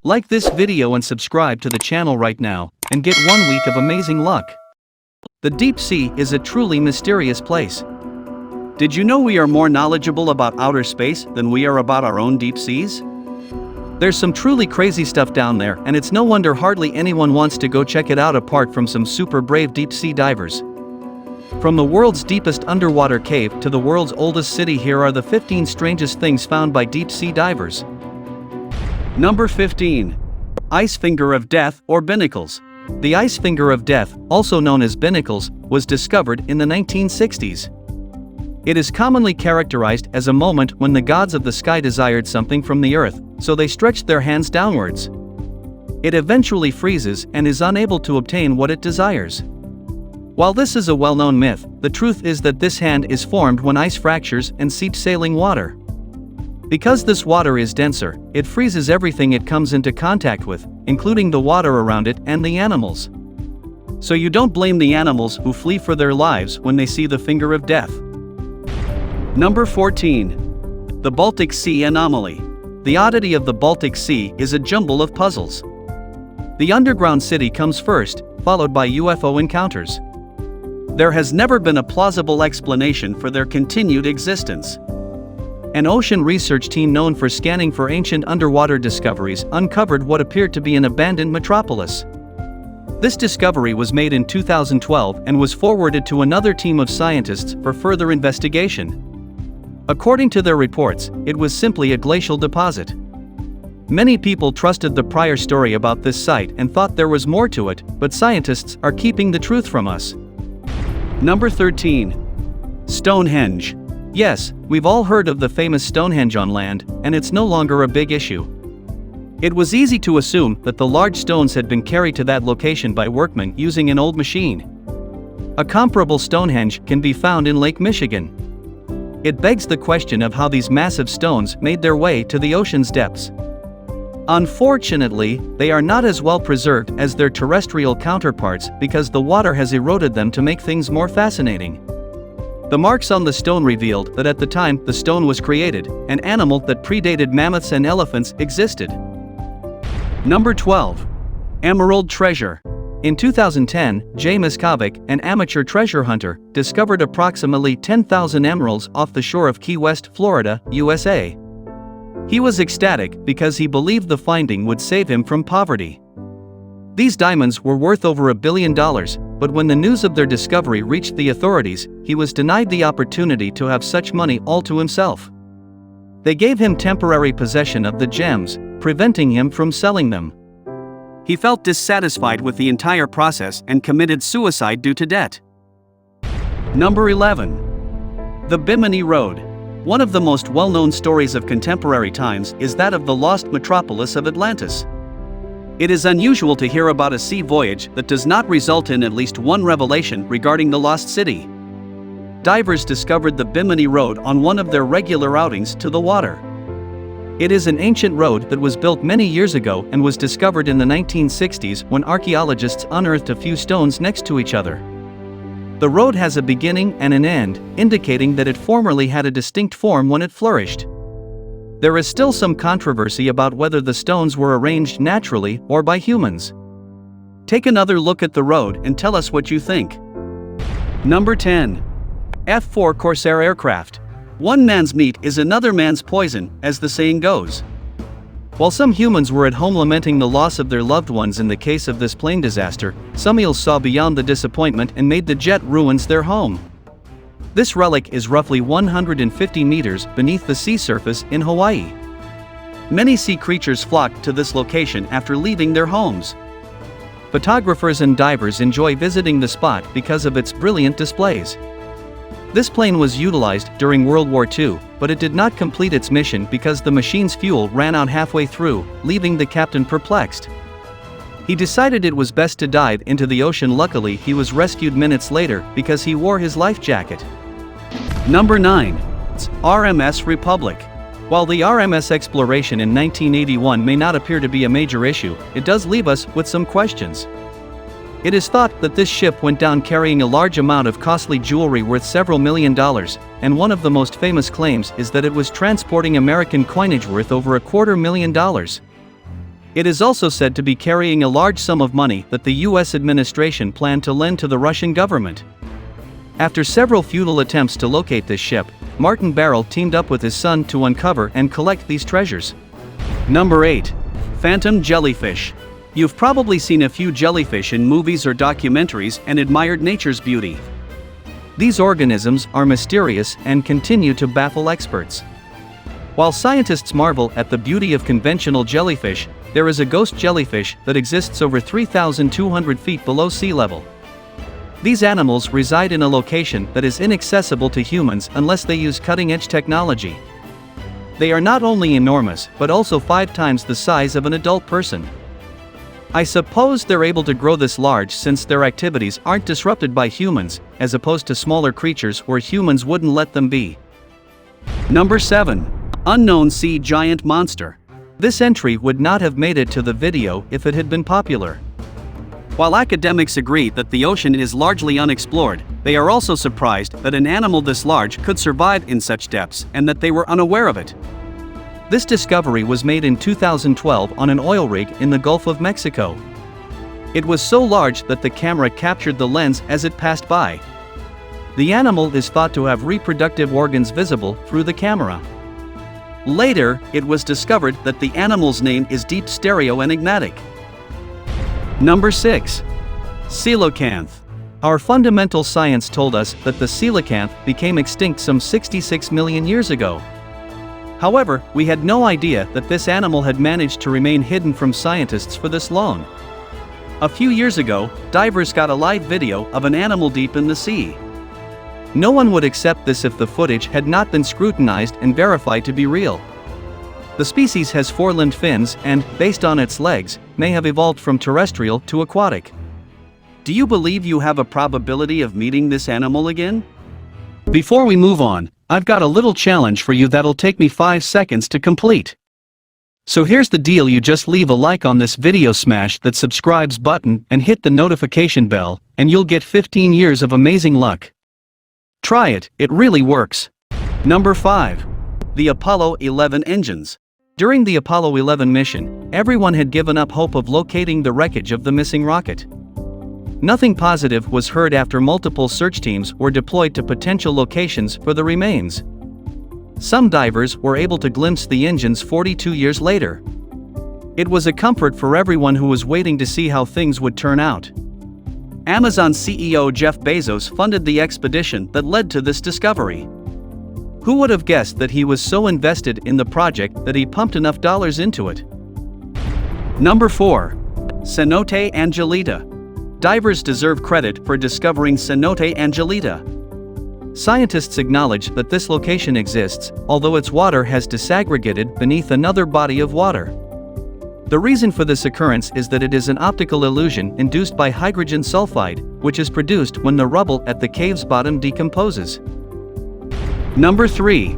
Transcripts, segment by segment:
Like this video and subscribe to the channel right now, and get 1 week of amazing luck. The deep sea is a truly mysterious place. Did you know we are more knowledgeable about outer space than we are about our own deep seas? There's some truly crazy stuff down there, and it's no wonder hardly anyone wants to go check it out apart from some super brave deep sea divers. From the world's deepest underwater cave to the world's oldest city, here are the 15 strangest things found by deep sea divers. Number 15. Ice Finger of Death or Binnacles. The Ice Finger of Death, also known as Binnacles, was discovered in the 1960s. It is commonly characterized as a moment when the gods of the sky desired something from the earth, so they stretched their hands downwards. It eventually freezes and is unable to obtain what it desires. While this is a well-known myth, the truth is that this hand is formed when ice fractures and seeps sailing water. Because this water is denser, it freezes everything it comes into contact with, including the water around it and the animals. So you don't blame the animals who flee for their lives when they see the finger of death. Number 14. The Baltic Sea Anomaly. The oddity of the Baltic Sea is a jumble of puzzles. The underground city comes first, followed by UFO encounters. There has never been a plausible explanation for their continued existence. An ocean research team known for scanning for ancient underwater discoveries uncovered what appeared to be an abandoned metropolis. This discovery was made in 2012 and was forwarded to another team of scientists for further investigation. According to their reports, it was simply a glacial deposit. Many people trusted the prior story about this site and thought there was more to it, but scientists are keeping the truth from us. Number 13. Stonehenge. Yes, we've all heard of the famous Stonehenge on land, and it's no longer a big issue. It was easy to assume that the large stones had been carried to that location by workmen using an old machine. A comparable Stonehenge can be found in Lake Michigan. It begs the question of how these massive stones made their way to the ocean's depths. Unfortunately, they are not as well preserved as their terrestrial counterparts because the water has eroded them to make things more fascinating. The marks on the stone revealed that at the time the stone was created, an animal that predated mammoths and elephants existed. Number 12. Emerald Treasure. In 2010, Jay Miscavige, an amateur treasure hunter, discovered approximately 10,000 emeralds off the shore of Key West, Florida, USA. He was ecstatic because he believed the finding would save him from poverty. These diamonds were worth over $1 billion, but when the news of their discovery reached the authorities, he was denied the opportunity to have such money all to himself. They gave him temporary possession of the gems, preventing him from selling them. He felt dissatisfied with the entire process and committed suicide due to debt. Number 11. The Bimini Road. One of the most well-known stories of contemporary times is that of the lost metropolis of Atlantis. It is unusual to hear about a sea voyage that does not result in at least one revelation regarding the lost city. Divers discovered the Bimini Road on one of their regular outings to the water. It is an ancient road that was built many years ago and was discovered in the 1960s when archaeologists unearthed a few stones next to each other. The road has a beginning and an end, indicating that it formerly had a distinct form when it flourished. There is still some controversy about whether the stones were arranged naturally or by humans. Take another look at the road and tell us what you think. Number 10. F-4 Corsair Aircraft. One man's meat is another man's poison, as the saying goes. While some humans were at home lamenting the loss of their loved ones in the case of this plane disaster, some eels saw beyond the disappointment and made the jet ruins their home. This relic is roughly 150 meters beneath the sea surface in Hawaii. Many sea creatures flock to this location after leaving their homes. Photographers and divers enjoy visiting the spot because of its brilliant displays. This plane was utilized during World War II, but it did not complete its mission because the machine's fuel ran out halfway through, leaving the captain perplexed. He decided it was best to dive into the ocean. Luckily, he was rescued minutes later because he wore his life jacket. Number 9. RMS Republic. While the RMS exploration in 1981 may not appear to be a major issue, it does leave us with some questions. It is thought that this ship went down carrying a large amount of costly jewelry worth several $1 million, and one of the most famous claims is that it was transporting American coinage worth over $250,000. It is also said to be carrying a large sum of money that the US administration planned to lend to the Russian government. After several futile attempts to locate this ship, Martin Barrel teamed up with his son to uncover and collect these treasures. Number 8. Phantom Jellyfish. You've probably seen a few jellyfish in movies or documentaries and admired nature's beauty. These organisms are mysterious and continue to baffle experts. While scientists marvel at the beauty of conventional jellyfish, there is a ghost jellyfish that exists over 3,200 feet below sea level. These animals reside in a location that is inaccessible to humans unless they use cutting-edge technology. They are not only enormous but also 5 times the size of an adult person. I suppose they're able to grow this large since their activities aren't disrupted by humans, as opposed to smaller creatures where humans wouldn't let them be. Number 7. Unknown Sea Giant Monster. This entry would not have made it to the video if it had been popular. While academics agree that the ocean is largely unexplored, they are also surprised that an animal this large could survive in such depths and that they were unaware of it. This discovery was made in 2012 on an oil rig in the Gulf of Mexico. It was so large that the camera captured the lens as it passed by. The animal is thought to have reproductive organs visible through the camera. Later, it was discovered that the animal's name is deep stereo enigmatic. Number 6. Coelacanth. Our fundamental science told us that the coelacanth became extinct some 66 million years ago. However, we had no idea that this animal had managed to remain hidden from scientists for this long. A few years ago, divers got a live video of an animal deep in the sea. No one would accept this if the footage had not been scrutinized and verified to be real. The species has 4-limbed fins and, based on its legs, may have evolved from terrestrial to aquatic. Do you believe you have a probability of meeting this animal again? Before we move on, I've got a little challenge for you that'll take me 5 seconds to complete. So here's the deal: you just leave a like on this video, smash that subscribes button and hit the notification bell, and you'll get 15 years of amazing luck. Try it, it really works. Number 5. The Apollo 11 engines. During the Apollo 11 mission, everyone had given up hope of locating the wreckage of the missing rocket. Nothing positive was heard after multiple search teams were deployed to potential locations for the remains. Some divers were able to glimpse the engines 42 years later. It was a comfort for everyone who was waiting to see how things would turn out. Amazon CEO Jeff Bezos funded the expedition that led to this discovery. Who would have guessed that he was so invested in the project that he pumped enough dollars into it? Number 4. Cenote Angelita. Divers deserve credit for discovering Cenote Angelita. Scientists acknowledge that this location exists, although its water has disaggregated beneath another body of water. The reason for this occurrence is that it is an optical illusion induced by hydrogen sulfide, which is produced when the rubble at the cave's bottom decomposes. Number 3.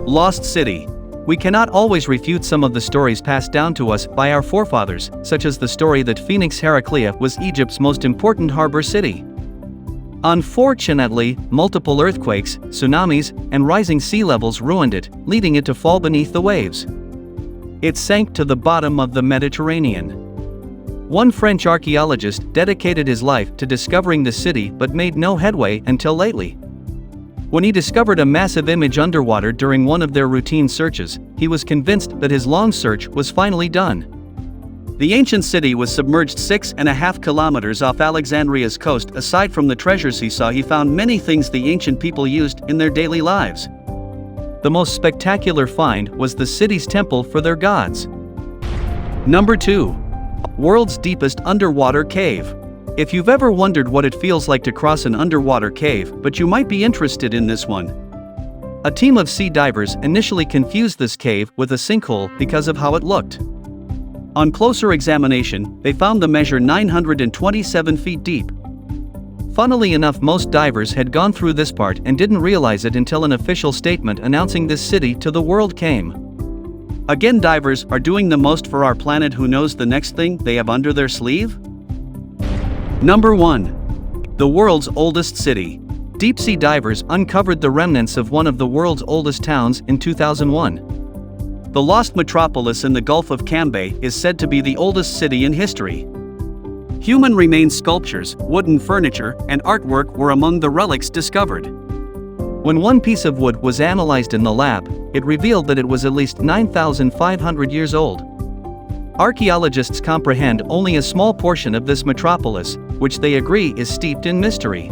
Lost City. We cannot always refute some of the stories passed down to us by our forefathers, such as the story that Phoenix Heraclea was Egypt's most important harbor city. Unfortunately, multiple earthquakes, tsunamis, and rising sea levels ruined it, leading it to fall beneath the waves. It sank to the bottom of the Mediterranean. One French archaeologist dedicated his life to discovering the city but made no headway until lately. When he discovered a massive image underwater during one of their routine searches, he was convinced that his long search was finally done. The ancient city was submerged 6.5 kilometers off Alexandria's coast. Aside from the treasures he saw, he found many things the ancient people used in their daily lives. The most spectacular find was the city's temple for their gods. Number 2. World's deepest underwater cave. If you've ever wondered what it feels like to cross an underwater cave, but you might be interested in this one. A team of sea divers initially confused this cave with a sinkhole because of how it looked. On closer examination, they found the measure 927 feet deep. Funnily enough, most divers had gone through this part and didn't realize it until an official statement announcing this city to the world came. Again, divers are doing the most for our planet. Who knows the next thing they have under their sleeve? Number 1. The world's oldest city. Deep-sea divers uncovered the remnants of one of the world's oldest towns in 2001. The lost metropolis in the Gulf of Cambay is said to be the oldest city in history. Human remains sculptures, wooden furniture, and artwork were among the relics discovered. When one piece of wood was analyzed in the lab, it revealed that it was at least 9,500 years old. Archaeologists comprehend only a small portion of this metropolis, which they agree is steeped in mystery.